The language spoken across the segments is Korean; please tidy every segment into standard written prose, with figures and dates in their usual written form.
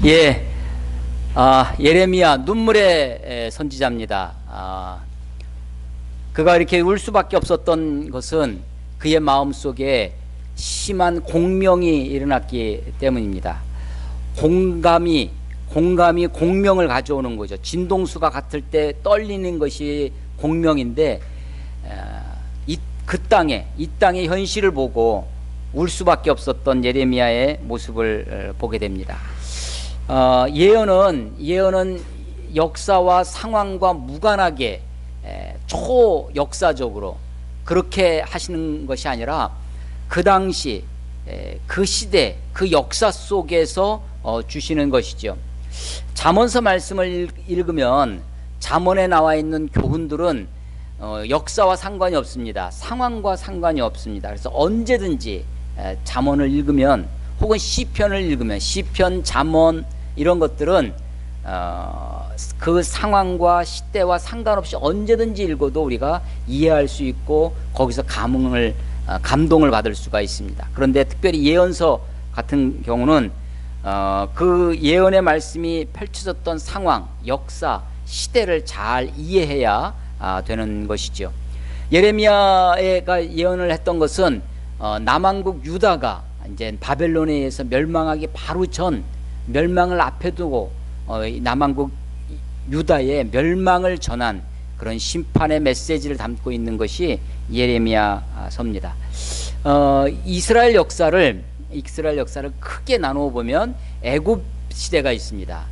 예, 예레미야 눈물의 선지자입니다. 그가 이렇게 울 수밖에 없었던 것은 그의 마음속에 심한 공명이 일어났기 때문입니다. 공감이 공명을 가져오는 거죠. 진동수가 같을 때 떨리는 것이 공명인데, 이 땅의 현실을 보고 울 수밖에 없었던 예레미야의 모습을 보게 됩니다. 예언은 역사와 상황과 무관하게 초역사적으로 그렇게 하시는 것이 아니라 그 당시 그 시대 그 역사 속에서 주시는 것이죠. 잠언서 말씀을 읽으면 잠언에 나와 있는 교훈들은 역사와 상관이 없습니다. 상황과 상관이 없습니다. 그래서 언제든지 잠언을 읽으면, 혹은 시편을 읽으면, 시편, 잠언 이런 것들은 그 상황과 시대와 상관없이 언제든지 읽어도 우리가 이해할 수 있고 거기서 감동을 받을 수가 있습니다. 그런데 특별히 예언서 같은 경우는 그 예언의 말씀이 펼쳐졌던 상황, 역사, 시대를 잘 이해해야 되는 것이죠. 예레미야가 예언을 했던 것은 남왕국 유다가 이제 바벨론에 의해서 멸망하기 바로 전, 멸망을 앞에 두고 남왕국 유다의 멸망을 전한 그런 심판의 메시지를 담고 있는 것이 예레미야서입니다. 이스라엘 역사를 크게 나누어 보면 애굽 시대가 있습니다.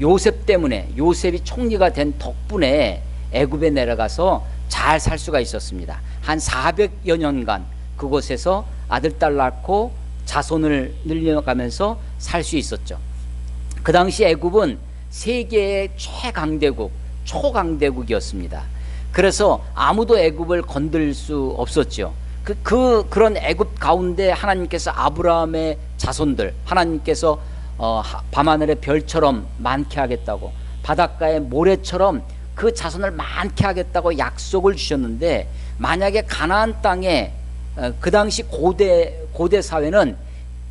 요셉 때문에, 요셉이 총리가 된 덕분에 애굽에 내려가서 잘 살 수가 있었습니다. 한 400여 년간 그곳에서 아들, 딸 낳고 자손을 늘려가면서 살 수 있었죠. 그 당시 애굽은 세계의 초강대국이었습니다. 그래서 아무도 애굽을 건들 수 없었죠. 그런 애굽 가운데 하나님께서 아브라함의 자손들, 하나님께서 밤하늘의 별처럼 많게 하겠다고, 바닷가의 모래처럼 그 자손을 많게 하겠다고 약속을 주셨는데, 만약에 가나안 땅에 그 당시 고대 사회는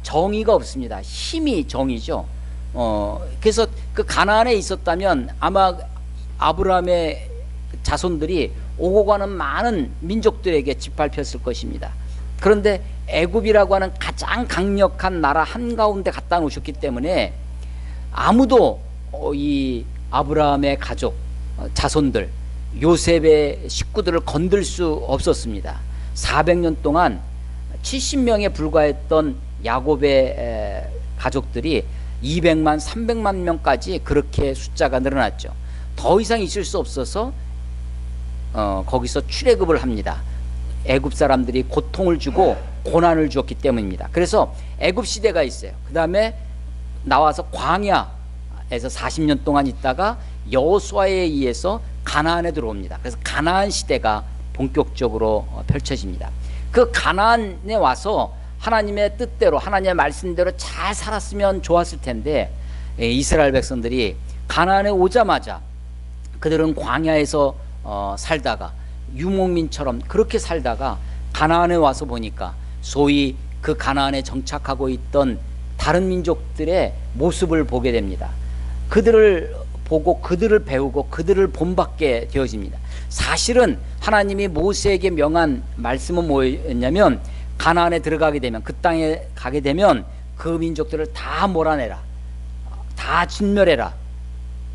정의가 없습니다. 힘이 정의죠. 그래서 그 가나안에 있었다면 아마 아브라함의 자손들이 오고 가는 많은 민족들에게 짓밟혔을 것입니다. 그런데 애굽이라고 하는 가장 강력한 나라 한가운데 갖다 놓으셨기 때문에 아무도 이 아브라함의 가족, 자손들, 요셉의 식구들을 건들 수 없었습니다. 400년 동안 70명에 불과했던 야곱의 가족들이 200만, 300만 명까지 그렇게 숫자가 늘어났죠. 더 이상 있을 수 없어서 거기서 출애굽을 합니다. 애굽 사람들이 고통을 주고 고난을 주었기 때문입니다. 그래서 애굽 시대가 있어요. 그 다음에 나와서 광야에서 40년 동안 있다가 여호수아에 의해서 가나안에 들어옵니다. 그래서 가나안 시대가 본격적으로 펼쳐집니다. 그 가나안에 와서 하나님의 뜻대로, 하나님의 말씀대로 잘 살았으면 좋았을 텐데, 이스라엘 백성들이 가나안에 오자마자 그들은 광야에서 살다가 유목민처럼 그렇게 살다가 가나안에 와서 보니까 소위 그 가나안에 정착하고 있던 다른 민족들의 모습을 보게 됩니다. 그들을 보고 그들을 배우고 그들을 본받게 되어집니다. 사실은 하나님이 모세에게 명한 말씀은 뭐였냐면, 가나안에 들어가게 되면, 그 땅에 가게 되면 그 민족들을 다 몰아내라, 다 진멸해라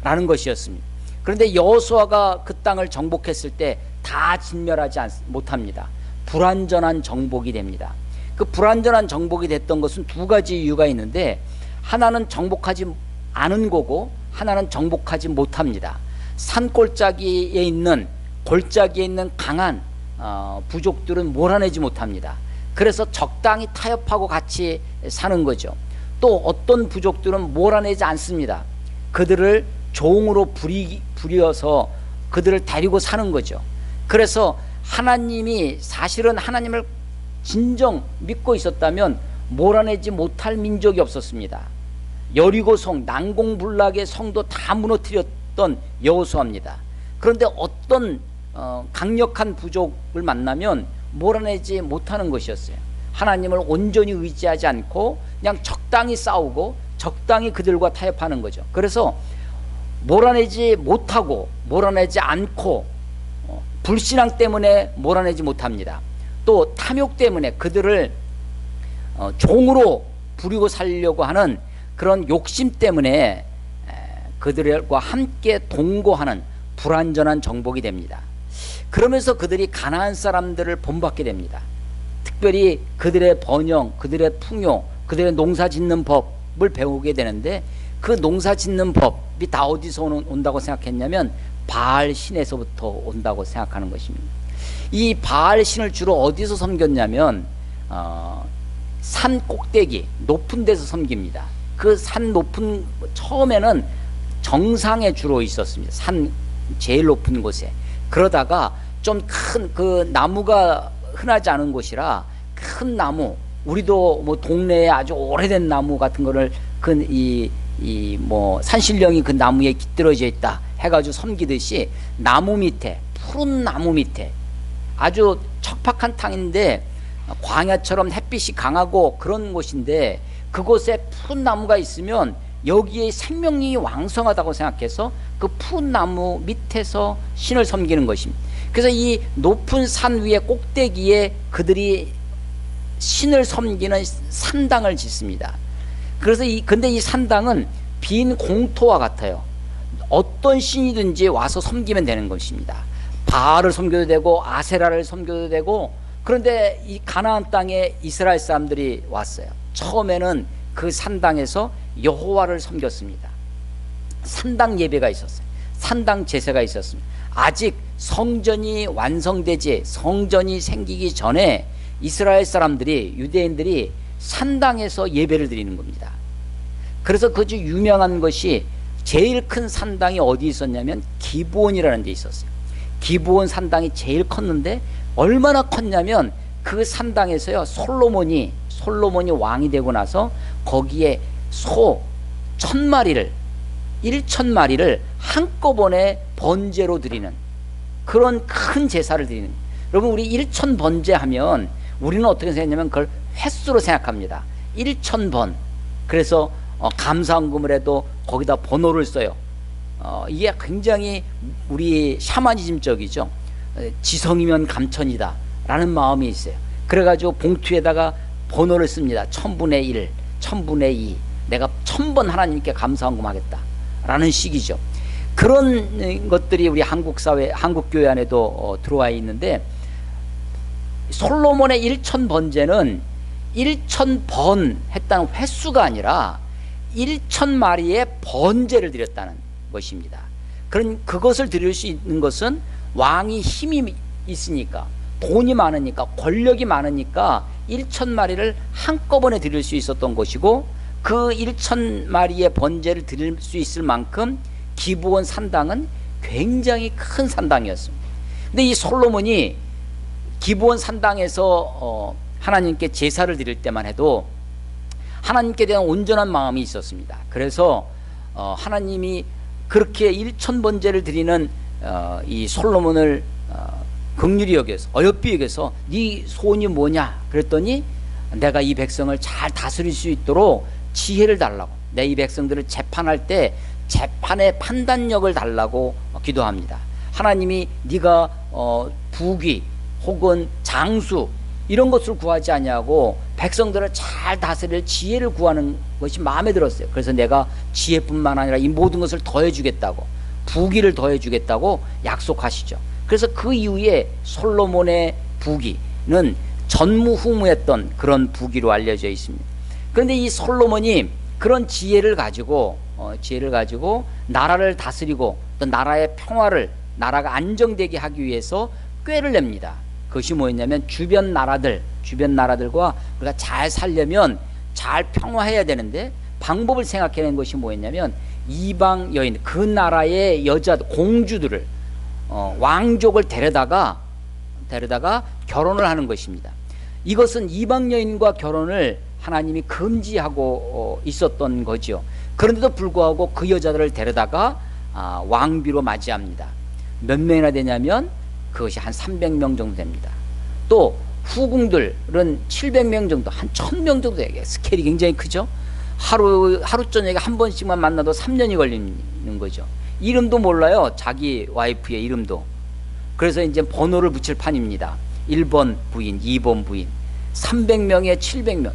라는 것이었습니다. 그런데 여호수아가 그 땅을 정복했을 때 다 진멸하지 못합니다. 불완전한 정복이 됩니다. 그 불완전한 정복이 됐던 것은 두 가지 이유가 있는데, 하나는 정복하지 않은 거고 하나는 정복하지 못합니다. 산골짜기에 있는, 골짜기에 있는 강한 부족들은 몰아내지 못합니다. 그래서 적당히 타협하고 같이 사는 거죠. 또 어떤 부족들은 몰아내지 않습니다. 그들을 종으로 부려서 그들을 데리고 사는 거죠. 그래서 하나님이, 사실은 하나님을 진정 믿고 있었다면 몰아내지 못할 민족이 없었습니다. 여리고성, 난공불락의 성도 다 무너뜨렸던 여호수아입니다. 그런데 어떤 강력한 부족을 만나면 몰아내지 못하는 것이었어요. 하나님을 온전히 의지하지 않고 그냥 적당히 싸우고 적당히 그들과 타협하는 거죠. 그래서 몰아내지 못하고 몰아내지 않고 불신앙 때문에 몰아내지 못합니다. 또 탐욕 때문에 그들을 종으로 부리고 살려고 하는 그런 욕심 때문에 그들과 함께 동거하는 불완전한 정복이 됩니다. 그러면서 그들이 가나안 사람들을 본받게 됩니다. 특별히 그들의 번영, 그들의 풍요, 그들의 농사 짓는 법을 배우게 되는데, 그 농사 짓는 법이 다 어디서 온다고 생각했냐면 바알 신에서부터 온다고 생각하는 것입니다. 이 바알 신을 주로 어디서 섬겼냐면 산 꼭대기 높은 데서 섬깁니다. 그 산 높은, 처음에는 정상에 주로 있었습니다. 산 제일 높은 곳에. 그러다가 좀 큰 그 나무가 흔하지 않은 곳이라 큰 나무, 우리도 뭐 동네에 아주 오래된 나무 같은 거를 뭐 산신령이 그 나무에 깃들어져 있다 해가지고 섬기듯이 나무 밑에, 푸른 나무 밑에, 아주 척박한 땅인데 광야처럼 햇빛이 강하고 그런 곳인데, 그곳에 푸른 나무가 있으면 여기에 생명력이 왕성하다고 생각해서 그 푸른 나무 밑에서 신을 섬기는 것입니다. 그래서 이 높은 산 위의 꼭대기에 그들이 신을 섬기는 산당을 짓습니다. 그래서 근데 이 산당은 빈 공터와 같아요. 어떤 신이든지 와서 섬기면 되는 것입니다. 바알을 섬겨도 되고 아세라를 섬겨도 되고. 그런데 이 가나안 땅에 이스라엘 사람들이 왔어요. 처음에는 그 산당에서 여호와를 섬겼습니다. 산당 예배가 있었어요. 산당 제사가 있었습니다. 아직 성전이 완성되지, 성전이 생기기 전에 이스라엘 사람들이, 유대인들이 산당에서 예배를 드리는 겁니다. 그래서 그 중 유명한 것이, 제일 큰 산당이 어디 있었냐면 기브온이라는 데 있었어요. 기브온 산당이 제일 컸는데, 얼마나 컸냐면 그 산당에서요, 솔로몬이 왕이 되고 나서 거기에 소 1000마리를, 1000마리를 한꺼번에 번제로 드리는 그런 큰 제사를 드리는. 여러분, 우리 1000번제 하면 우리는 어떻게 생각하냐면 그걸 횟수로 생각합니다. 1000번. 그래서 감사헌금을 해도 거기다 번호를 써요. 이게 굉장히 우리 샤머니즘적이죠. 지성이면 감천이다 라는 마음이 있어요. 그래가지고 봉투에다가 번호를 씁니다. 1000분의 1, 1000분의 2, 내가 1000번 하나님께 감사헌금 하겠다 라는 식이죠. 그런 것들이 우리 한국 사회, 한국 교회 안에도 들어와 있는데, 솔로몬의 1000번제는 1000번 했다는 횟수가 아니라 1000마리의 번제를 드렸다는 것입니다. 그것을 드릴 수 있는 것은 왕이 힘이 있으니까, 돈이 많으니까, 권력이 많으니까 1000마리를 한꺼번에 드릴 수 있었던 것이고, 그 1000마리의 번제를 드릴 수 있을 만큼 기브온 산당은 굉장히 큰 산당이었습니다. 근데 이 솔로몬이 기브온 산당에서 하나님께 제사를 드릴 때만 해도 하나님께 대한 온전한 마음이 있었습니다. 그래서 하나님이 그렇게 1000번제를 드리는 이 솔로몬을 긍휼히 여겨서, 어여삐 여겨서 네 소원이 뭐냐 그랬더니, 내가 이 백성을 잘 다스릴 수 있도록 지혜를 달라고, 내 이 백성들을 재판할 때 재판의 판단력을 달라고 기도합니다. 하나님이 네가 부귀 혹은 장수 이런 것을 구하지 아니하고 백성들을 잘 다스릴 지혜를 구하는 것이 마음에 들었어요. 그래서 내가 지혜뿐만 아니라 이 모든 것을 더해 주겠다고, 부귀를 더해 주겠다고 약속하시죠. 그래서 그 이후에 솔로몬의 부귀는 전무후무했던 그런 부귀로 알려져 있습니다. 그런데 이 솔로몬이 그런 지혜를 가지고 나라를 다스리고 또 나라의 평화를, 나라가 안정되게 하기 위해서 꾀를 냅니다. 그것이 뭐였냐면 주변 나라들과 우리가 잘 살려면 잘 평화해야 되는데, 방법을 생각해낸 것이 뭐였냐면 이방 여인, 그 나라의 여자 공주들을, 왕족을 데려다가 결혼을 하는 것입니다. 이것은 이방 여인과 결혼을 하나님이 금지하고 있었던 거죠. 그런데도 불구하고 그 여자들을 데려다가 왕비로 맞이합니다. 몇 명이나 되냐면 그것이 한 300명 정도 됩니다. 또 후궁들은 700명 정도, 한 1000명 정도 되게 스케일이 굉장히 크죠. 하루 저녁에 한 번씩만 만나도 3년이 걸리는 거죠. 이름도 몰라요. 자기 와이프의 이름도. 그래서 이제 번호를 붙일 판입니다. 1번 부인, 2번 부인, 300명에 700명.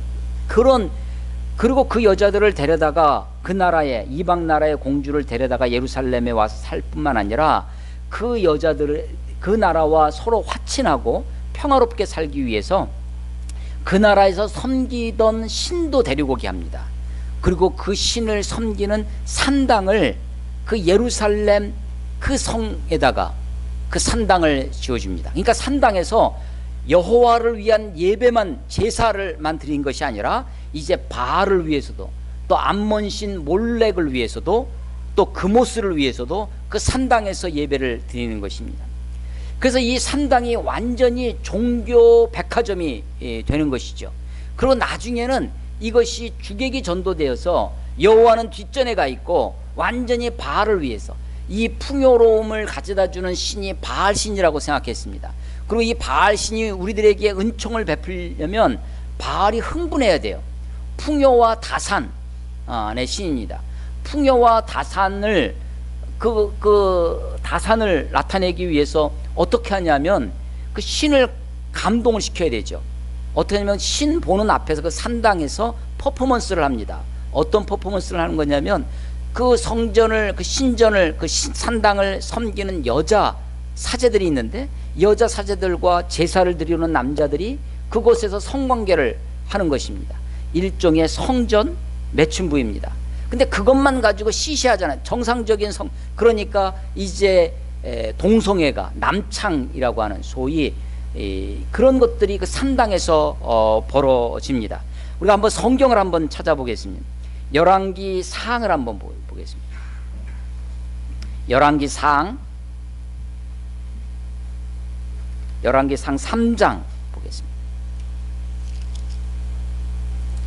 그리고 그 여자들을 데려다가 그 나라에, 이방 나라의 공주를 데려다가 예루살렘에 와서 살 뿐만 아니라 그 여자들을 그 나라와 서로 화친하고 평화롭게 살기 위해서 그 나라에서 섬기던 신도 데리고 오게 합니다. 그리고 그 신을 섬기는 산당을 그 예루살렘 그 성에다가 그 산당을 지어줍니다. 그러니까 산당에서 여호와를 위한 예배만, 제사를만 드린 것이 아니라 이제 바알을 위해서도, 또 암몬신 몰렉을 위해서도, 또 그모스를 위해서도 그 산당에서 예배를 드리는 것입니다. 그래서 이 산당이 완전히 종교 백화점이 되는 것이죠. 그리고 나중에는 이것이 주객이 전도되어서 여호와는 뒷전에 가 있고 완전히 바알을 위해서, 이 풍요로움을 가져다 주는 신이 바알신이라고 생각했습니다. 그리고 이 바알신이 우리들에게 은총을 베풀려면 바알이 흥분해야 돼요. 풍요와 다산의 신입니다. 풍요와 다산을 다산을 나타내기 위해서 어떻게 하냐면 그 신을 감동을 시켜야 되죠. 어떻게 하냐면 신 보는 앞에서 그 산당에서 퍼포먼스를 합니다. 어떤 퍼포먼스를 하는 거냐면 그 성전을, 그 신전을, 그 산당을 섬기는 여자 사제들이 있는데, 여자 사제들과 제사를 드리는 남자들이 그곳에서 성관계를 하는 것입니다. 일종의 성전 매춘부입니다. 근데 그것만 가지고 시시하잖아요. 정상적인 그러니까 이제 동성애가, 남창이라고 하는 소위 그런 것들이 그 산당에서 벌어집니다. 우리가 한번 성경을 한번 찾아보겠습니다. 열왕기 사항을 한번 보겠습니다. 열왕기 사항 3장 보겠습니다.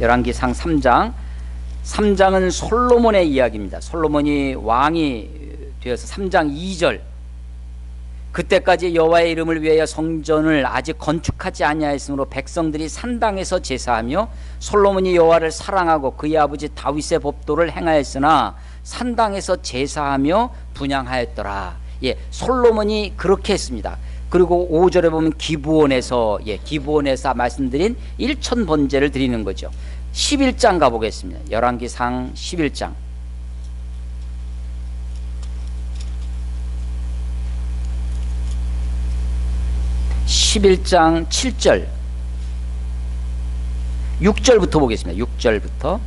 열왕기상 3장은 솔로몬의 이야기입니다. 솔로몬이 왕이 되어서 3장 2절, 그때까지 여호와의 이름을 위하여 성전을 아직 건축하지 아니하였으므로 백성들이 산당에서 제사하며 솔로몬이 여호와를 사랑하고 그의 아버지 다윗의 법도를 행하였으나 산당에서 제사하며 분향하였더라. 솔로몬이 그렇게 했습니다. 그리고 5절에 보면 기브온에서 말씀드린 1천 번제를 드리는 거죠. 11장 가보겠습니다. 열왕기상 11장. 11장 7절, 6절부터 보겠습니다. 6절부터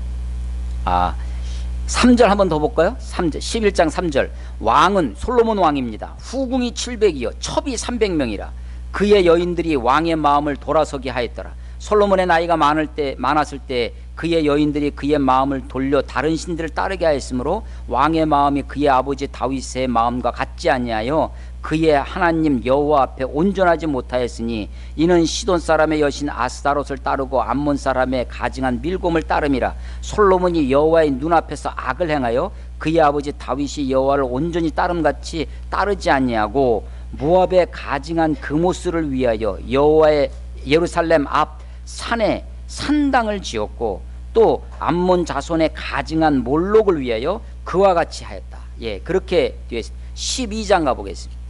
3절 한번 더 볼까요? 3절, 11장 3절. 왕은 솔로몬 왕입니다. 후궁이 700이요 첩이 300명이라 그의 여인들이 왕의 마음을 돌아서게 하였더라. 솔로몬의 나이가 많았을 때 그의 여인들이 그의 마음을 돌려 다른 신들을 따르게 하였으므로 왕의 마음이 그의 아버지 다윗의 마음과 같지 아니하여 그의 하나님 여호와 앞에 온전하지 못하였으니 이는 시돈 사람의 여신 아스타롯을 따르고 암몬 사람의 가증한 밀곰을 따름이라. 솔로몬이 여호와의 눈앞에서 악을 행하여 그의 아버지 다윗이 여호와를 온전히 따름같이 따르지 아니하고 모압의 가증한 그모스를 위하여 여호와의 예루살렘 앞 산에 산당을 지었고 또 암몬 자손의 가증한 몰록을 위하여 그와 같이 하였다. 그렇게 되어 있습니다. 12장 가보겠습니다.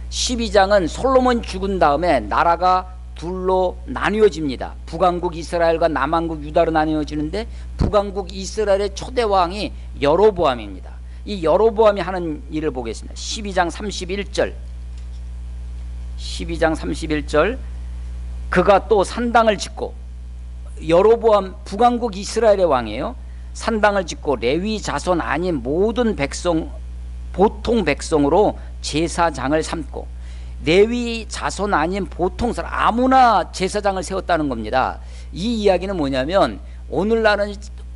12장은 솔로몬 죽은 다음에 나라가 둘로 나뉘어집니다. 북왕국 이스라엘과 남왕국 유다로 나뉘어지는데 북왕국 이스라엘의 초대 왕이 여로보암입니다. 이 여로보암이 하는 일을 보겠습니다. 12장 31절. 그가 또 산당을 짓고, 여로보암 북왕국 이스라엘의 왕이에요. 산당을 짓고 레위 자손 아닌 모든 백성, 보통 백성으로 제사장을 삼고, 레위 자손 아닌 보통 사람 아무나 제사장을 세웠다는 겁니다. 이 이야기는 뭐냐면 오늘날은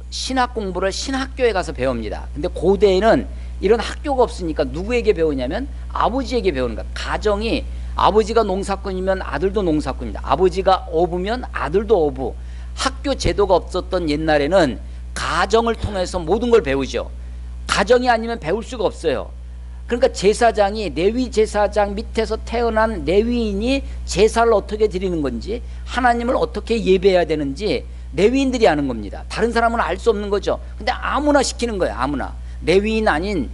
신학 공부를 신학교에 가서 배웁니다. 근데 고대에는 이런 학교가 없으니까 누구에게 배우냐면 아버지에게 배우는 거야. 가정이 아버지가 농사꾼이면 아들도 농사꾼입니다. 아버지가 어부면 아들도 어부. 학교 제도가 없었던 옛날에는 가정을 통해서 모든 걸 배우죠. 가정이 아니면 배울 수가 없어요. 그러니까 제사장이, 레위 제사장 밑에서 태어난 레위인이 제사를 어떻게 드리는 건지, 하나님을 어떻게 예배해야 되는지 레위인들이 하는 겁니다. 다른 사람은 알 수 없는 거죠. 근데 아무나 시키는 거예요. 아무나. 레위인 아닌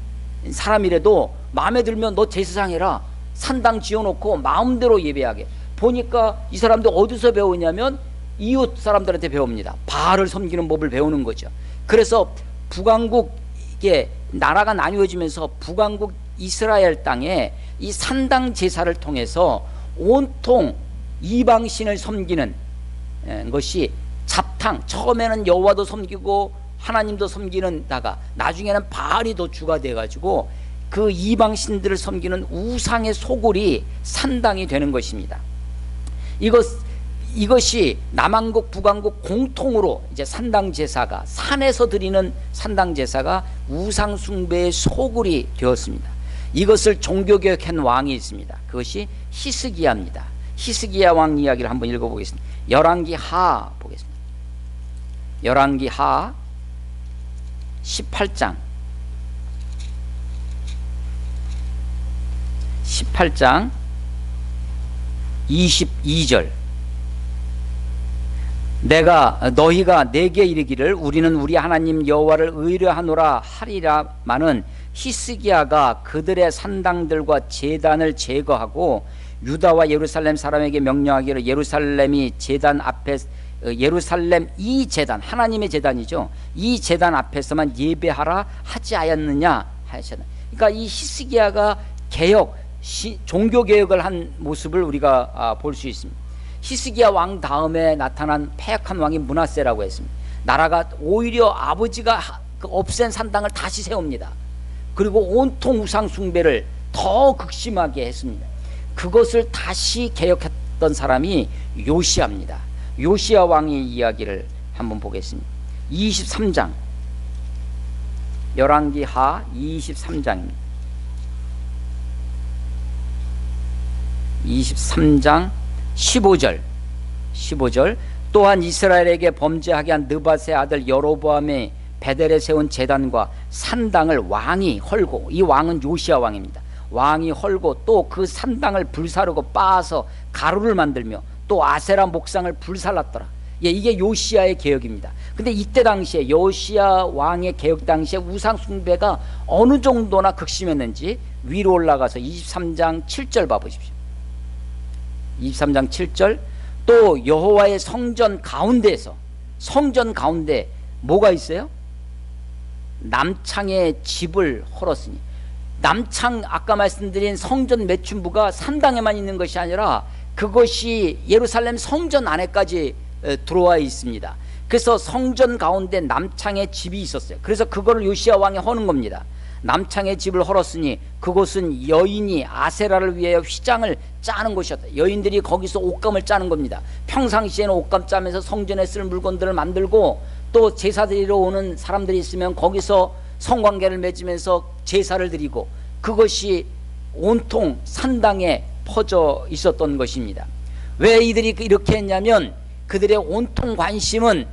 사람이라도 마음에 들면 너 제사장 해라. 산당 지어놓고 마음대로 예배하게. 보니까 이 사람들 어디서 배우냐면 이웃 사람들한테 배웁니다. 바알을 섬기는 법을 배우는 거죠. 그래서 북왕국, 이게 나라가 나뉘어지면서 북왕국 이스라엘 땅에 이 산당 제사를 통해서 온통 이방신을 섬기는 것이 잡탕, 처음에는 여호와도 섬기고 하나님도 섬기는 다가 나중에는 바알이 더 주가 돼가지고 그 이방신들을 섬기는 우상의 소굴이 산당이 되는 것입니다. 이것이 남왕국 북왕국 공통으로 이제 산당 제사가, 산에서 드리는 산당 제사가 우상 숭배의 소굴이 되었습니다. 이것을 종교개혁한 왕이 있습니다. 그것이 히스기야입니다. 히스기야 왕 이야기를 한번 읽어보겠습니다. 열왕기하 보겠습니다. 열왕기하 18장 22절. 너희가 내게 이르기를 우리는 우리 하나님 여호와를 의뢰하노라 하리라마는 히스기야가 그들의 산당들과 제단을 제거하고 유다와 예루살렘 사람에게 명령하기를 예루살렘 이 제단, 하나님의 제단이죠. 이 제단 앞에서만 예배하라 하지 않았느냐 하셨다. 그러니까 이 히스기야가 종교 개혁을 한 모습을 우리가 볼 수 있습니다. 히스기야 왕 다음에 나타난 패역한 왕이 므낫세라고 했습니다. 나라가 오히려 아버지가 없앤 산당을 다시 세웁니다. 그리고 온통 우상 숭배를 더 극심하게 했습니다. 그것을 다시 개혁했던 사람이 요시야입니다. 요시야 왕의 이야기를 한번 보겠습니다. 23장 열왕기하 23장입니다. 23장 15절. 또한 이스라엘에게 범죄하게 한 느밧의 아들 여로보암의 베델에 세운 제단과 산당을 왕이 헐고, 이 왕은 요시야 왕입니다. 왕이 헐고 또 그 산당을 불사르고 빻아서 가루를 만들며 또 아세라 목상을 불살랐더라. 이게 요시야의 개혁입니다. 근데 이때 당시에 요시야 왕의 개혁 당시에 우상 숭배가 어느 정도나 극심했는지 위로 올라가서 23장 7절 봐보십시오. 23장 7절. 또 여호와의 성전 가운데 뭐가 있어요? 남창의 집을 헐었으니, 남창, 아까 말씀드린 성전 매춘부가 산당에만 있는 것이 아니라 그것이 예루살렘 성전 안에까지 들어와 있습니다. 그래서 성전 가운데 남창의 집이 있었어요. 그래서 그거를 요시야 왕이 허는 겁니다. 남창의 집을 헐었으니 그곳은 여인이 아세라를 위하여 휘장을 짜는 곳이었다. 여인들이 거기서 옷감을 짜는 겁니다. 평상시에는 옷감 짜면서 성전에 쓸 물건들을 만들고, 또 제사 드리러 오는 사람들이 있으면 거기서 성관계를 맺으면서 제사를 드리고, 그것이 온통 산당에 퍼져 있었던 것입니다. 왜 이들이 이렇게 했냐면 그들의 온통 관심은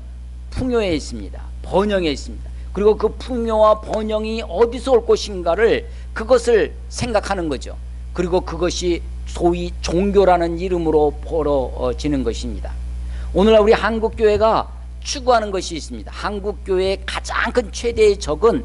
풍요에 있습니다. 번영에 있습니다. 그리고 그 풍요와 번영이 어디서 올 것인가를, 그것을 생각하는 거죠. 그리고 그것이 소위 종교라는 이름으로 벌어지는 것입니다. 오늘날 우리 한국교회가 추구하는 것이 있습니다. 한국교회의 가장 큰 최대의 적은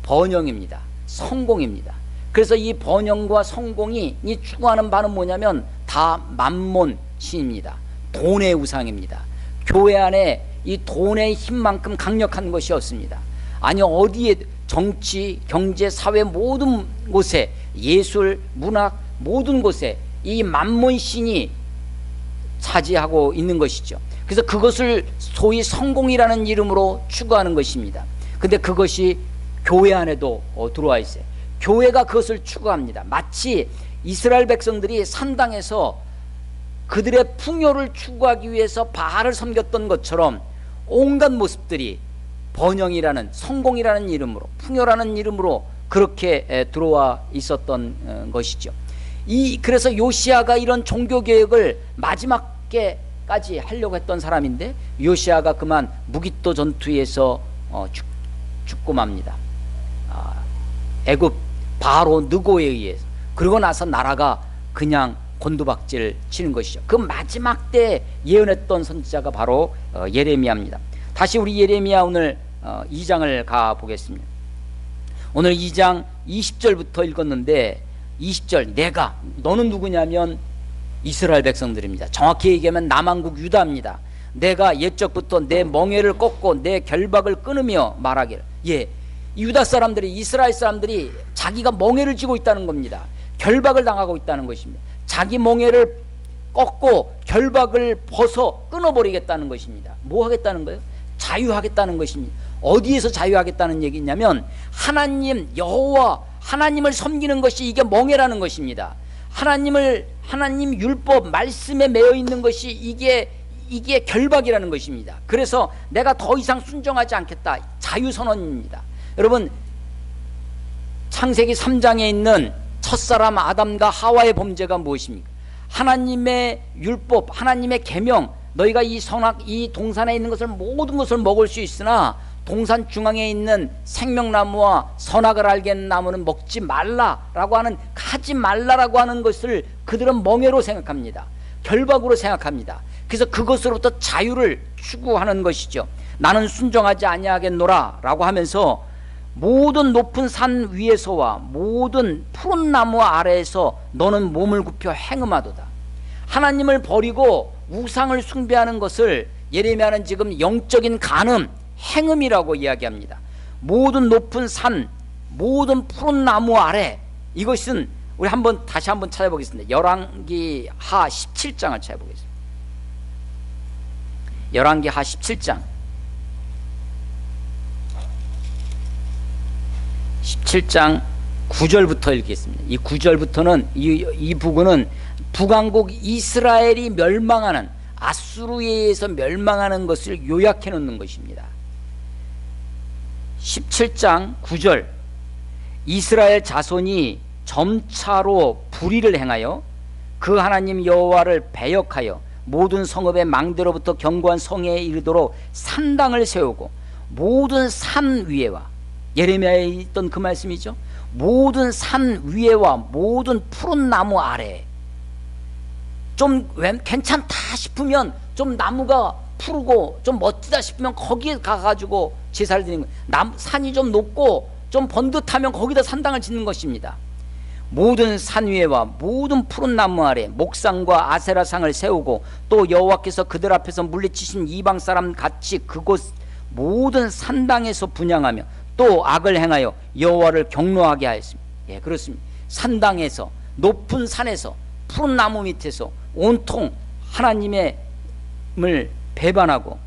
번영입니다. 성공입니다. 그래서 이 번영과 성공이 이 추구하는 바는 뭐냐면 다 만몬신입니다. 돈의 우상입니다. 교회 안에 이 돈의 힘만큼 강력한 것이 없습니다. 아니, 어디에, 정치, 경제, 사회 모든 곳에, 예술, 문학 모든 곳에 이 만몬신이 차지하고 있는 것이죠. 그래서 그것을 소위 성공이라는 이름으로 추구하는 것입니다. 근데 그것이 교회 안에도 들어와 있어요. 교회가 그것을 추구합니다. 마치 이스라엘 백성들이 산당에서 그들의 풍요를 추구하기 위해서 바알을 섬겼던 것처럼 온갖 모습들이 번영이라는, 성공이라는 이름으로, 풍요라는 이름으로 그렇게 들어와 있었던 것이죠. 그래서 요시야가 이런 종교개혁을 마지막에까지 하려고 했던 사람인데, 요시야가 그만 무기또 전투에서 죽고 맙니다. 애굽 바로 느고에 의해서. 그러고 나서 나라가 그냥 곤두박질 치는 것이죠. 그 마지막 때 예언했던 선지자가 바로 예레미야입니다. 다시 우리 예레미야 오늘 2장을 가보겠습니다. 오늘 2장 20절부터 읽었는데 20절, 너는 누구냐면 이스라엘 백성들입니다. 정확히 얘기하면 남한국 유다입니다. 내가 옛적부터 내 멍에를 꺾고 내 결박을 끊으며 말하기를. 유다 사람들이, 이스라엘 사람들이 자기가 멍에를 쥐고 있다는 겁니다. 결박을 당하고 있다는 것입니다. 자기 멍에를 꺾고 결박을 벗어 끊어버리겠다는 것입니다. 뭐 하겠다는 거예요? 자유하겠다는 것입니다. 어디에서 자유하겠다는 얘기냐면 하나님 여호와 하나님을 섬기는 것이 이게 멍에라는 것입니다. 하나님 율법 말씀에 매여 있는 것이 이게 결박이라는 것입니다. 그래서 내가 더 이상 순종하지 않겠다. 자유선언입니다. 여러분, 창세기 3장에 있는 첫사람 아담과 하와의 범죄가 무엇입니까? 하나님의 율법, 하나님의 계명, 너희가 이 동산에 있는 모든 것을 먹을 수 있으나 동산 중앙에 있는 생명나무와 선악을 알게 하는 나무는 먹지 말라라고 하는, 하지 말라라고 하는 것을 그들은 멍에로 생각합니다. 결박으로 생각합니다. 그래서 그것으로부터 자유를 추구하는 것이죠. 나는 순종하지 아니하겠노라 라고 하면서 모든 높은 산 위에서와 모든 푸른 나무 아래에서 너는 몸을 굽혀 행음하도다. 하나님을 버리고 우상을 숭배하는 것을 예레미야는 지금 영적인 간음, 행음이라고 이야기합니다. 모든 높은 산, 모든 푸른 나무 아래, 이것은 우리 다시 한번 찾아보겠습니다. 열왕기 하 17장을 찾아보겠습니다. 열왕기 하 17장 17장 9절부터 읽겠습니다. 이 9절부터는 이 부분은 북왕국 이스라엘이 멸망하는, 아수르에 의해서 멸망하는 것을 요약해 놓는 것입니다. 17장 9절, 이스라엘 자손이 점차로 불의를 행하여 그 하나님 여호와를 배역하여 모든 성읍의 망대로부터 견고한 성에 이르도록 산당을 세우고 모든 산 위에와, 예레미야에 있던 그 말씀이죠. 모든 산 위에와 모든 푸른 나무 아래, 좀 괜찮다 싶으면, 좀 나무가 푸르고 좀 멋지다 싶으면 거기에 가가지고 제사를 드리는 거예요. 산이 좀 높고 좀 번듯하면 거기다 산당을 짓는 것입니다. 모든 산 위에와 모든 푸른 나무 아래 목상과 아세라상을 세우고 또 여호와께서 그들 앞에서 물리치신 이방 사람 같이 그곳 모든 산당에서 분향하며 또 악을 행하여 여호와를 경노하게 하였습니다. 그렇습니다. 산당에서, 높은 산에서, 푸른 나무 밑에서 온통 하나님을 배반하고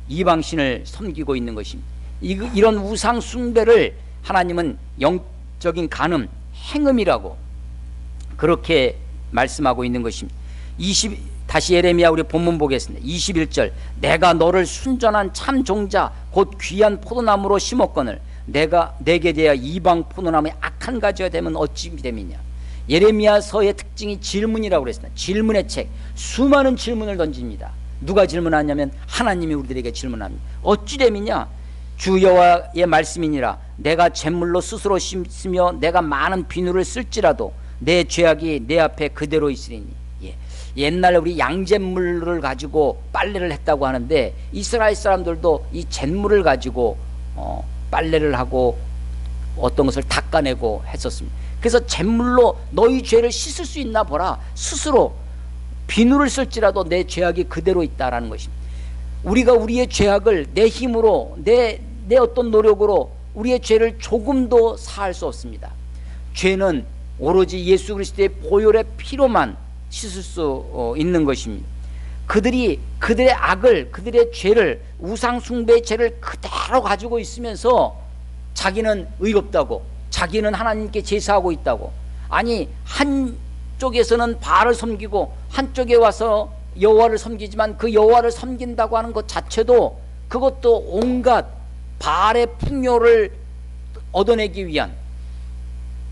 이방신을 섬기고 있는 것입니다. 이런 우상 숭배를 하나님은 영적인 간음, 행음이라고 그렇게 말씀하고 있는 것입니다. 다시 예레미야 우리 본문 보겠습니다. 21절, 내가 너를 순전한 참 종자 곧 귀한 포도나무로 심었거늘 내게 대하여 이방 포도나무의 악한 가지가 되면 어찌 됨이냐. 예레미야서의 특징이 질문이라고 그랬습니다. 질문의 책, 수많은 질문을 던집니다. 누가 질문하냐면 하나님이 우리들에게 질문합니다. 어찌 됨이냐. 주 여호와의 말씀이니라. 내가 잿물로 스스로 씻으며 내가 많은 비누를 쓸지라도 내 죄악이 내 앞에 그대로 있으리니. 옛날에 우리 양잿물을 가지고 빨래를 했다고 하는데 이스라엘 사람들도 이 잿물을 가지고 빨래를 하고 어떤 것을 닦아내고 했었습니다. 그래서 잿물로 너희 죄를 씻을 수 있나 보라. 스스로 비누를 쓸지라도 내 죄악이 그대로 있다라는 것입니다. 우리가 우리의 죄악을 내 힘으로, 내 어떤 노력으로 우리의 죄를 조금도 사할 수 없습니다. 죄는 오로지 예수 그리스도의 보혈의 피로만 씻을 수 있는 것입니다. 그들의 악을, 그들의 죄를, 우상 숭배의 죄를 그대로 가지고 있으면서 자기는 의롭다고, 자기는 하나님께 제사하고 있다고. 아니, 한쪽에서는 바알을 섬기고 한쪽에 와서 여호와를 섬기지만 그 여호와를 섬긴다고 하는 것 자체도 그것도 온갖 바알의 풍요를 얻어내기 위한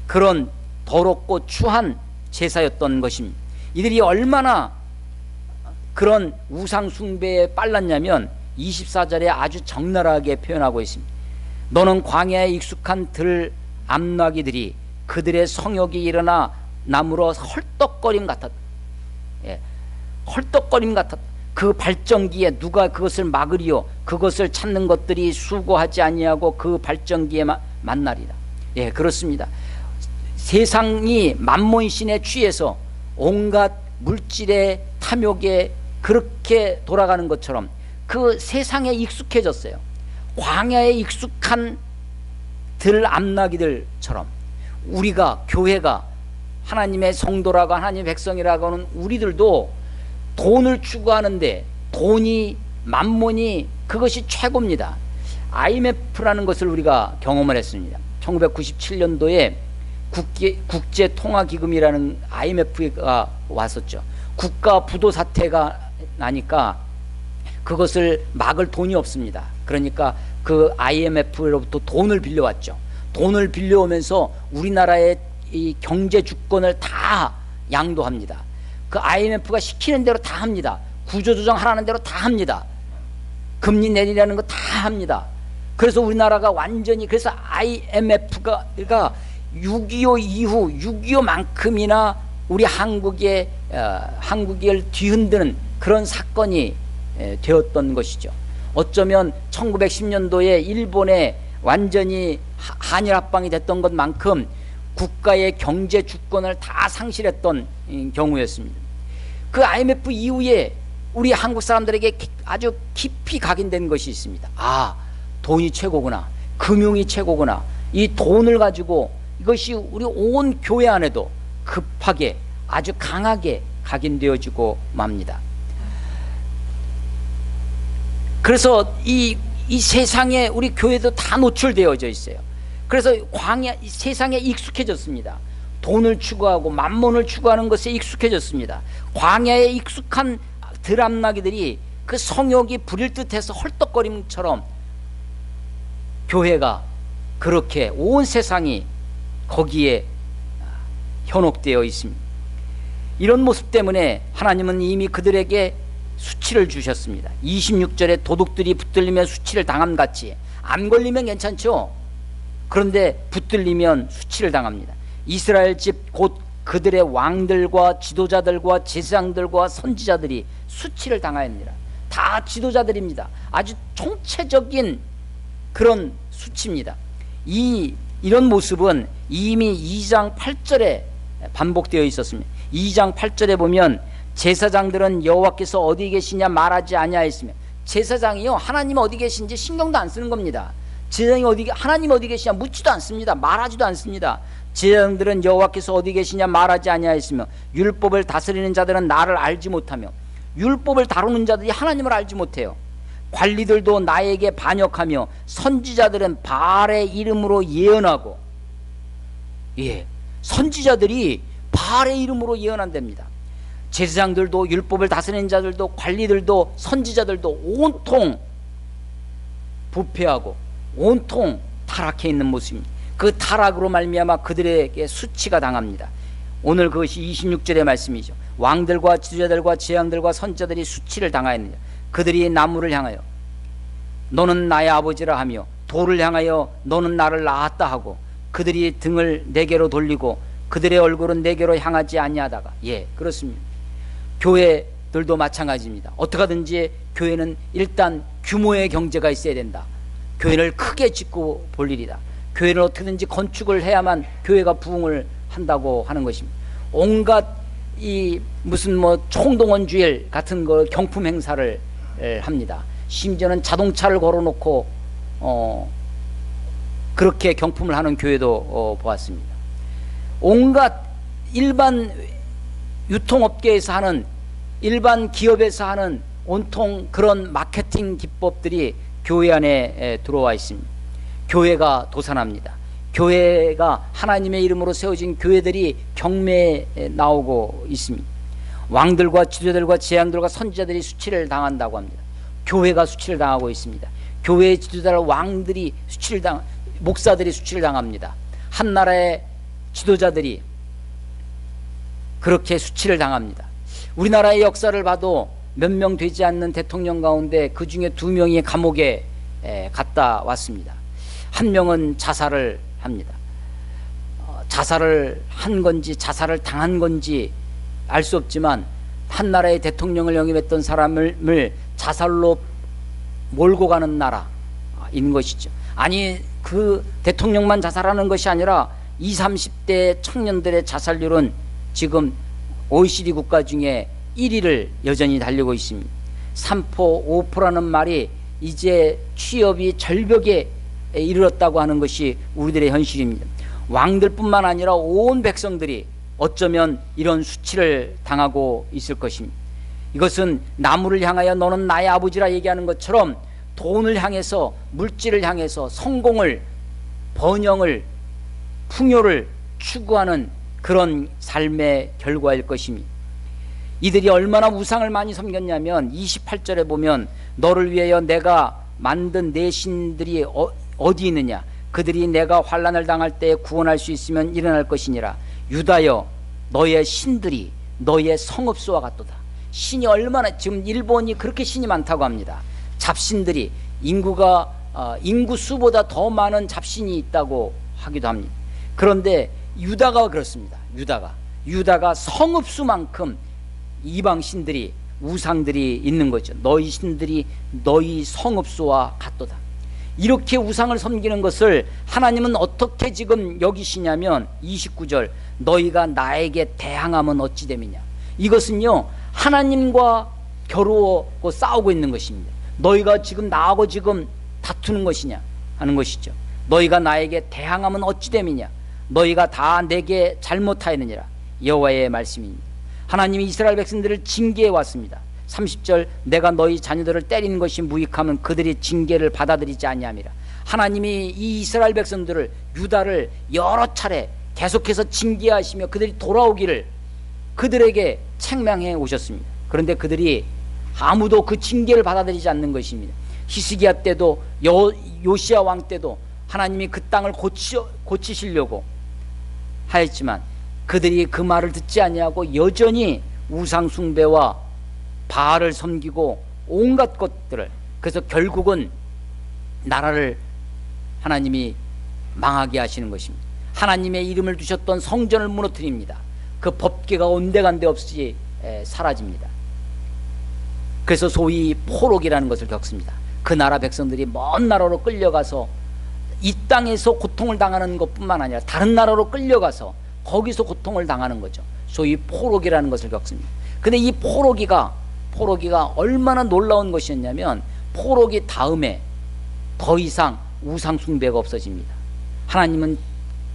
그런 더럽고 추한 제사였던 것입니다. 이들이 얼마나 그런 우상 숭배에 빨랐냐면 24절에 아주 적나라하게 표현하고 있습니다. 너는 광야에 익숙한 들 암나귀들이 그들의 성욕이 일어나 나무로 헐떡거림 같았다. 헐떡거림 같았다. 그 발전기에 누가 그것을 막으리요? 그것을 찾는 것들이 수고하지 아니하고 그 발전기에 만나리라. 예, 그렇습니다. 세상이 만몬신에 취해서 온갖 물질의 탐욕에 그렇게 돌아가는 것처럼 그 세상에 익숙해졌어요. 광야에 익숙한 들암나기들처럼 우리가, 교회가, 하나님의 성도라고 하나님의 백성이라고 하는 우리들도 돈을 추구하는데 돈이, 만몬이 그것이 최고입니다. IMF라는 것을 우리가 경험을 했습니다. 1997년도에 국제통화기금이라는 IMF가 왔었죠. 국가 부도 사태가 나니까 그것을 막을 돈이 없습니다. 그러니까 그 IMF로부터 돈을 빌려왔죠. 돈을 빌려오면서 우리나라의 이 경제 주권을 다 양도합니다. 그 IMF가 시키는 대로 다 합니다. 구조조정 하라는 대로 다 합니다. 금리 내리라는 거 다 합니다. 그래서 우리나라가 완전히, 그래서 IMF가 6.25 이후 6.25만큼이나 우리 한국을 뒤흔드는 그런 사건이 되었던 것이죠. 어쩌면 1910년도에 일본에 완전히 한일 합방이 됐던 것만큼 국가의 경제 주권을 다 상실했던 경우였습니다. 그 IMF 이후에 우리 한국 사람들에게 아주 깊이 각인된 것이 있습니다. 아, 돈이 최고구나, 금융이 최고구나. 이 돈을 가지고 이것이 우리 온 교회 안에도 급하게 아주 강하게 각인되어지고 맙니다. 그래서 이 세상에 우리 교회도 다 노출되어져 있어요. 그래서 광야, 이 세상에 익숙해졌습니다. 돈을 추구하고 만몬을 추구하는 것에 익숙해졌습니다. 광야에 익숙한 들암나기들이 그 성욕이 부릴 듯해서 헐떡거림처럼 교회가 그렇게 온 세상이 거기에 현혹되어 있습니다. 이런 모습 때문에 하나님은 이미 그들에게 수치를 주셨습니다. 26절에 도둑들이 붙들리면 수치를 당함같이, 안 걸리면 괜찮죠. 그런데 붙들리면 수치를 당합니다. 이스라엘 집 곧 그들의 왕들과 지도자들과 제사장들과 선지자들이 수치를 당하였느니라. 다 지도자들입니다. 아주 총체적인 그런 수치입니다. 이런 모습은 이미 2장 8절에 반복되어 있었습니다. 2장 8절에 보면 제사장들은 여호와께서 어디 계시냐 말하지 아니하였으며, 제사장이요 하나님 어디 계신지 신경도 안 쓰는 겁니다. 제사장이 하나님 어디 계시냐 묻지도 않습니다. 말하지도 않습니다. 제사장들은 여호와께서 어디 계시냐 말하지 아니하였으며, 율법을 다스리는 자들은 나를 알지 못하며, 율법을 다루는 자들이 하나님을 알지 못해요. 관리들도 나에게 반역하며, 선지자들은 바알의 이름으로 예언하고, 예, 선지자들이 바알의 이름으로 예언한답니다. 제사장들도, 율법을 다스리는 자들도, 관리들도, 선지자들도 온통 부패하고 온통 타락해 있는 모습입니다. 그 타락으로 말미암아 그들에게 수치가 당합니다. 오늘 그것이 26절의 말씀이죠. 왕들과 지도자들과 제왕들과 선지자들이 수치를 당하였느냐. 그들이 나무를 향하여 너는 나의 아버지라 하며, 돌을 향하여 너는 나를 낳았다 하고, 그들이 등을 내게로 돌리고 그들의 얼굴은 내게로 향하지 아니하다가. 예, 그렇습니다. 교회들도 마찬가지입니다. 어떻게 하든지 교회는 일단 규모의 경제가 있어야 된다. 교회를 크게 짓고 볼 일이다. 교회를 어떻게든지 건축을 해야만 교회가 부흥을 한다고 하는 것입니다. 온갖 이 무슨 뭐 총동원주일 같은 거 경품 행사를 합니다. 심지어는 자동차를 걸어놓고 그렇게 경품을 하는 교회도 보았습니다. 온갖 일반 유통업계에서 하는, 일반 기업에서 하는 온통 그런 마케팅 기법들이 교회 안에 들어와 있습니다. 교회가 도산합니다. 교회가 하나님의 이름으로 세워진 교회들이 경매에 나오고 있습니다. 왕들과 지도자들과 제왕들과 선지자들이 수치를 당한다고 합니다. 교회가 수치를 당하고 있습니다. 교회의 지도자들, 왕들이 목사들이 수치를 당합니다. 한 나라의 지도자들이 그렇게 수치를 당합니다. 우리나라의 역사를 봐도 몇 명 되지 않는 대통령 가운데 그 중에 2명이 감옥에 갔다 왔습니다. 한 명은 자살을 합니다. 자살을 한 건지 자살을 당한 건지 알 수 없지만 한 나라의 대통령을 영입했던 사람을 자살로 몰고 가는 나라인 것이죠. 아니, 그 대통령만 자살하는 것이 아니라 20, 30대 청년들의 자살률은 지금 OECD 국가 중에 1위를 여전히 달리고 있습니다. 3%, 5%라는 말이 이제 취업이 절벽에 이르렀다고 하는 것이 우리들의 현실입니다. 왕들뿐만 아니라 온 백성들이 어쩌면 이런 수치를 당하고 있을 것입니다. 이것은 나무를 향하여 너는 나의 아버지라 얘기하는 것처럼 돈을 향해서, 물질을 향해서 성공을, 번영을, 풍요를 추구하는 그런 삶의 결과일 것입니다. 이들이 얼마나 우상을 많이 섬겼냐면 28절에 보면 너를 위하여 내가 만든 내 신들이 어디 있느냐, 그들이 내가 환난을 당할 때 구원할 수 있으면 일어날 것이니라. 유다여, 너의 신들이 너의 성읍수와 같도다. 신이 얼마나, 지금 일본이 그렇게 신이 많다고 합니다. 잡신들이 인구 수보다 더 많은 잡신이 있다고 하기도 합니다. 그런데 유다가 그렇습니다. 유다가 성읍수만큼 이방 신들이, 우상들이 있는 거죠. 너희 신들이 너희 성읍수와 같도다. 이렇게 우상을 섬기는 것을 하나님은 어떻게 지금 여기시냐면 29절, 너희가 나에게 대항하면 어찌 됨이냐. 이것은요, 하나님과 겨루고 싸우고 있는 것입니다. 너희가 지금 나하고 지금 다투는 것이냐 하는 것이죠. 너희가 나에게 대항하면 어찌 됨이냐. 너희가 다 내게 잘못하였느니라. 여호와의 말씀입니다. 하나님이 이스라엘 백성들을 징계해 왔습니다. 30절, 내가 너희 자녀들을 때리는 것이 무익하면 그들이 징계를 받아들이지 아니함이라. 하나님이 이 이스라엘 백성들을, 유다를 여러 차례 계속해서 징계하시며 그들이 돌아오기를 그들에게 책망해 오셨습니다. 그런데 그들이 아무도 그 징계를 받아들이지 않는 것입니다. 히스기야 때도 요시야 왕 때도 하나님이 그 땅을 고치시려고 하였지만 그들이 그 말을 듣지 아니하고 여전히 우상 숭배와 바알을 섬기고 온갖 것들을, 그래서 결국은 나라를 하나님이 망하게 하시는 것입니다. 하나님의 이름을 두셨던 성전을 무너뜨립니다. 그 법궤가 온데간데 없이 사라집니다. 그래서 소위 포록이라는 것을 겪습니다. 그 나라 백성들이 먼 나라로 끌려가서 이 땅에서 고통을 당하는 것뿐만 아니라 다른 나라로 끌려가서 거기서 고통을 당하는 거죠. 소위 포록이라는 것을 겪습니다. 근데 이 포록이가 얼마나 놀라운 것이었냐면, 포록이 다음에 더 이상 우상 숭배가 없어집니다. 하나님은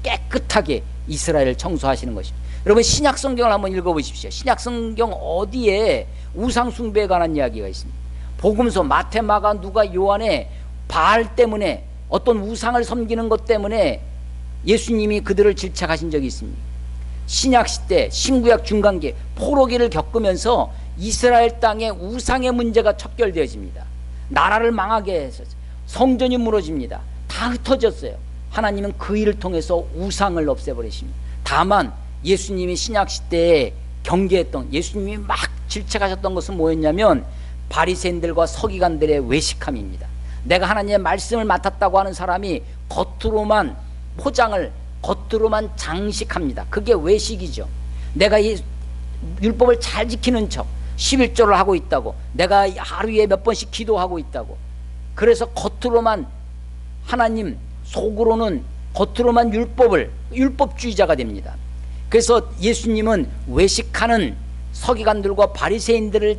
깨끗하게 이스라엘을 청소하시는 것입니다. 여러분, 신약 성경을 한번 읽어보십시오. 신약 성경 어디에 우상 숭배에 관한 이야기가 있습니다. 복음서 마태, 마가, 누가, 요한에 바알 때문에, 어떤 우상을 섬기는 것 때문에 예수님이 그들을 질책하신 적이 있습니다. 신약 시대, 신구약 중간기 포로기를 겪으면서 이스라엘 땅에 우상의 문제가 척결되어집니다. 나라를 망하게 해서 성전이 무너집니다. 다 흩어졌어요. 하나님은 그 일을 통해서 우상을 없애버리십니다. 다만 예수님이 신약 시대에 경계했던, 예수님이 막 질책하셨던 것은 뭐였냐면 바리새인들과 서기관들의 외식함입니다. 내가 하나님의 말씀을 맡았다고 하는 사람이 겉으로만 포장을, 겉으로만 장식합니다. 그게 외식이죠. 내가 이 율법을 잘 지키는 척 11조를 하고 있다고, 내가 하루에 몇 번씩 기도하고 있다고, 그래서 겉으로만 하나님, 속으로는 겉으로만 율법주의자가 됩니다. 그래서 예수님은 외식하는 서기관들과 바리새인들을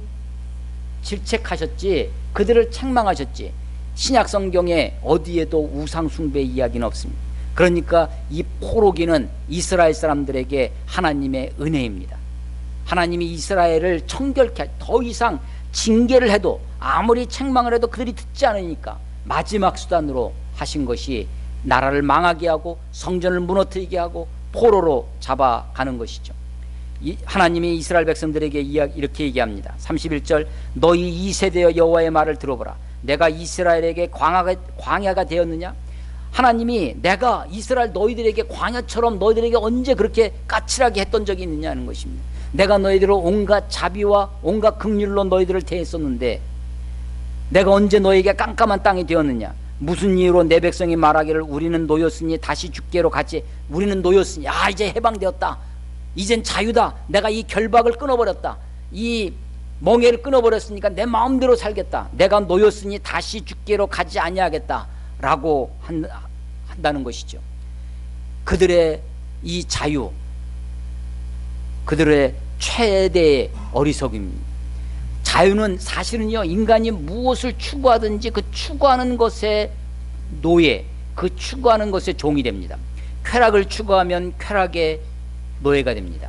질책하셨지, 그들을 책망하셨지, 신약 성경에 어디에도 우상 숭배 이야기는 없습니다. 그러니까 이 포로기는 이스라엘 사람들에게 하나님의 은혜입니다. 하나님이 이스라엘을 청결케, 더 이상 징계를 해도, 아무리 책망을 해도 그들이 듣지 않으니까 마지막 수단으로 하신 것이 나라를 망하게 하고 성전을 무너뜨리게 하고 포로로 잡아가는 것이죠. 하나님이 이스라엘 백성들에게 이렇게 얘기합니다. 31절, 너희 이 세대여 여호와의 말을 들어보라. 내가 이스라엘에게 광야가 되었느냐? 하나님이 내가 이스라엘 너희들에게 광야처럼 너희들에게 언제 그렇게 까칠하게 했던 적이 있느냐 하는 것입니다. 내가 너희들을 온갖 자비와 온갖 긍휼로 너희들을 대했었는데 내가 언제 너희에게 깜깜한 땅이 되었느냐? 무슨 이유로 내 백성이 말하기를 우리는 노였으니 다시 죽게로 갔지. 우리는 노였으니, 이제 해방되었다, 이젠 자유다, 내가 이 결박을 끊어버렸다, 이 멍에를 끊어버렸으니까 내 마음대로 살겠다, 내가 놓였으니 다시 주께로 가지 아니하겠다 라고 한다는 것이죠. 그들의 이 자유, 그들의 최대의 어리석음입니다. 자유는 사실은요, 인간이 무엇을 추구하든지 그 추구하는 것의 노예, 그 추구하는 것의 종이 됩니다. 쾌락을 추구하면 쾌락의 노예가 됩니다.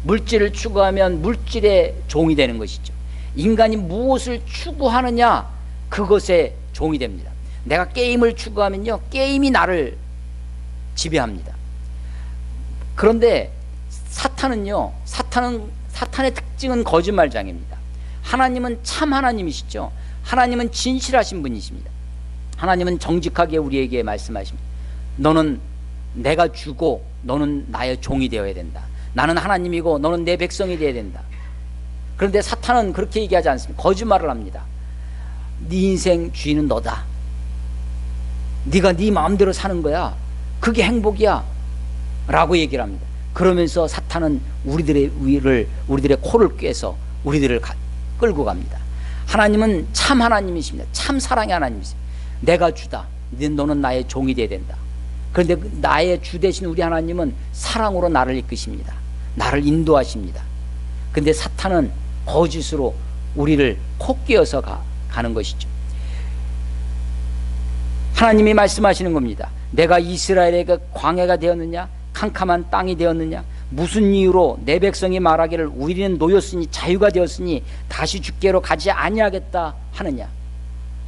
물질을 추구하면 물질의 종이 되는 것이죠. 인간이 무엇을 추구하느냐, 그것의 종이 됩니다. 내가 게임을 추구하면요, 게임이 나를 지배합니다. 그런데 사탄은요, 사탄의 특징은 거짓말장입니다. 하나님은 참 하나님이시죠. 하나님은 진실하신 분이십니다. 하나님은 정직하게 우리에게 말씀하십니다. 너는 내가 주고 너는 나의 종이 되어야 된다. 나는 하나님이고 너는 내 백성이 되어야 된다. 그런데 사탄은 그렇게 얘기하지 않습니다. 거짓말을 합니다. 네 인생 주인은 너다. 네가 네 마음대로 사는 거야. 그게 행복이야 라고 얘기를 합니다. 그러면서 사탄은 우리들의 코를 꿰서 우리들을 끌고 갑니다. 하나님은 참 하나님이십니다. 참 사랑의 하나님이십니다. 내가 주다. 너는 나의 종이 되어야 된다. 그런데 나의 주 되신 우리 하나님은 사랑으로 나를 이끄십니다. 나를 인도하십니다. 그런데 사탄은 거짓으로 우리를 코 꿰어서 가는 것이죠. 하나님이 말씀하시는 겁니다. 내가 이스라엘에게 광야가 되었느냐, 캄캄한 땅이 되었느냐, 무슨 이유로 내 백성이 말하기를 우리는 놓였으니 자유가 되었으니 다시 주께로 가지 아니하겠다 하느냐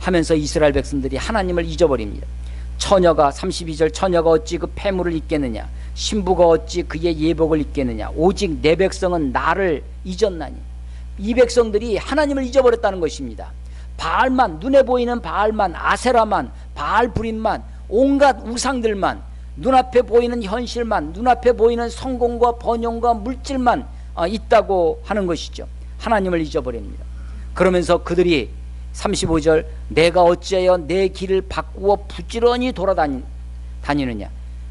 하면서 이스라엘 백성들이 하나님을 잊어버립니다. 처녀가 32절 처녀가 어찌 그 폐물을 입겠느냐, 신부가 어찌 그의 예복을 입겠느냐, 오직 내 백성은 나를 잊었나니. 이 백성들이 하나님을 잊어버렸다는 것입니다. 바알만, 눈에 보이는 바알만, 아세라만, 바알불임만, 온갖 우상들만, 눈앞에 보이는 현실만, 눈앞에 보이는 성공과 번영과 물질만 있다고 하는 것이죠. 하나님을 잊어버립니다. 그러면서 그들이 35절 내가 어찌하여 내 길을 바꾸어 부지런히 돌아다니느냐,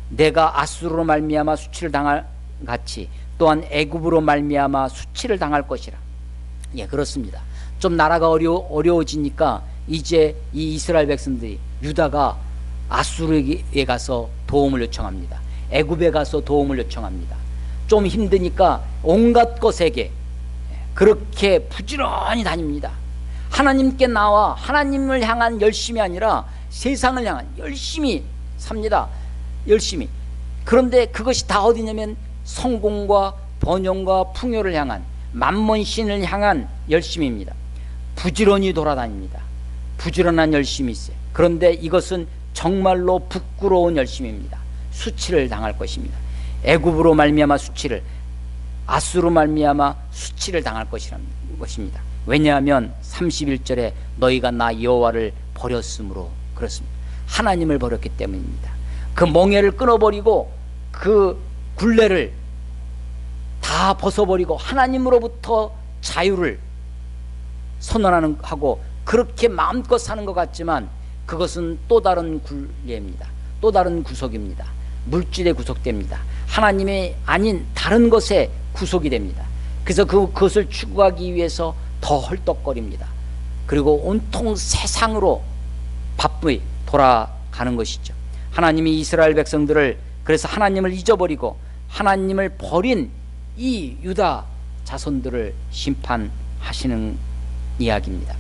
내가 아수르로 말미암아 수치를 당할 같이 또한 애굽으로 말미암아 수치를 당할 것이라. 예, 그렇습니다. 좀 나라가 어려워지니까 이제 이 이스라엘 백성들이, 유다가 아수르에 가서 도움을 요청합니다. 애굽에 가서 도움을 요청합니다. 좀 힘드니까 온갖 것에게 그렇게 부지런히 다닙니다. 하나님께 나와 하나님을 향한 열심이 아니라 세상을 향한 열심히 삽니다. 열심히. 그런데 그것이 다 어디냐면 성공과 번영과 풍요를 향한, 만몬신을 향한 열심입니다. 부지런히 돌아다닙니다. 부지런한 열심이 있어요. 그런데 이것은 정말로 부끄러운 열심입니다. 수치를 당할 것입니다. 애굽으로 말미암아 수치를, 아수르로 말미암아 수치를 당할 것입니다. 왜냐하면 31절에 너희가 나 여호와를 버렸으므로 그렇습니다. 하나님을 버렸기 때문입니다. 그 멍에를 끊어버리고 그 굴레를 다 벗어버리고 하나님으로부터 자유를 선언하는 하고 그렇게 마음껏 사는 것 같지만 그것은 또 다른 굴레입니다. 또 다른 구속입니다. 물질에 구속됩니다. 하나님이 아닌 다른 것에 구속이 됩니다. 그래서 그것을 추구하기 위해서 더 헐떡거립니다. 그리고 온통 세상으로 바쁘게 돌아가는 것이죠. 하나님이 이스라엘 백성들을, 그래서 하나님을 잊어버리고 하나님을 버린 이 유다 자손들을 심판하시는 이야기입니다.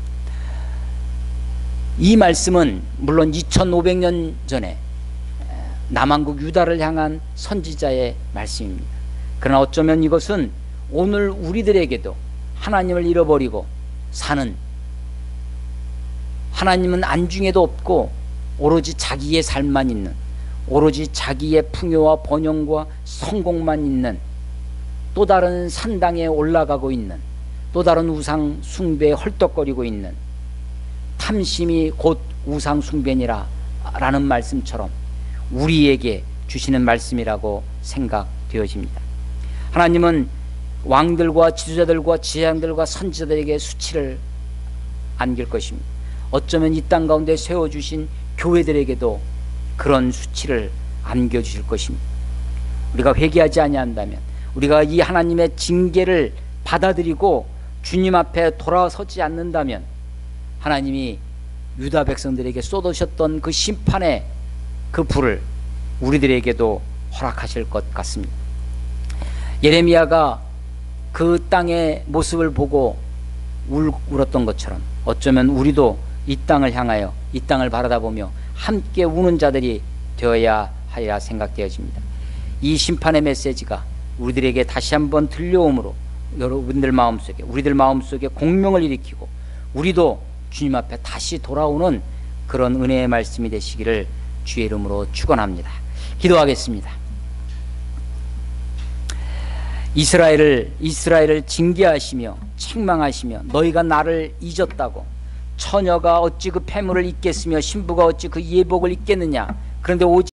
이 말씀은 물론 2500년 전에 남한국 유다를 향한 선지자의 말씀입니다. 그러나 어쩌면 이것은 오늘 우리들에게도 하나님을 잃어버리고 사는, 하나님은 안중에도 없고 오로지 자기의 삶만 있는, 오로지 자기의 풍요와 번영과 성공만 있는, 또 다른 산당에 올라가고 있는, 또 다른 우상 숭배에 헐떡거리고 있는, 탐심이 곧 우상 숭배니라 라는 말씀처럼 우리에게 주시는 말씀이라고 생각되어집니다. 하나님은 왕들과 지도자들과 제사장들과 선지자들에게 수치를 안길 것입니다. 어쩌면 이 땅 가운데 세워주신 교회들에게도 그런 수치를 안겨주실 것입니다. 우리가 회개하지 아니한다면, 우리가 이 하나님의 징계를 받아들이고 주님 앞에 돌아서지 않는다면 하나님이 유다 백성들에게 쏟으셨던 그 심판의 그 불을 우리들에게도 허락하실 것 같습니다. 예레미야가 그 땅의 모습을 보고 울었던 것처럼 어쩌면 우리도 이 땅을 향하여 이 땅을 바라다보며 함께 우는 자들이 되어야 하리라 생각되어집니다. 이 심판의 메시지가 우리들에게 다시 한번 들려오므로 여러분들 마음속에 우리들 마음속에 공명을 일으키고 우리도 주님 앞에 다시 돌아오는 그런 은혜의 말씀이 되시기를 주의 이름으로 축원합니다. 기도하겠습니다. 이스라엘을 징계하시며 책망하시며 너희가 나를 잊었다고 처녀가 어찌 그 패물을 잊겠으며 신부가 어찌 그 예복을 잊겠느냐 그런데 오직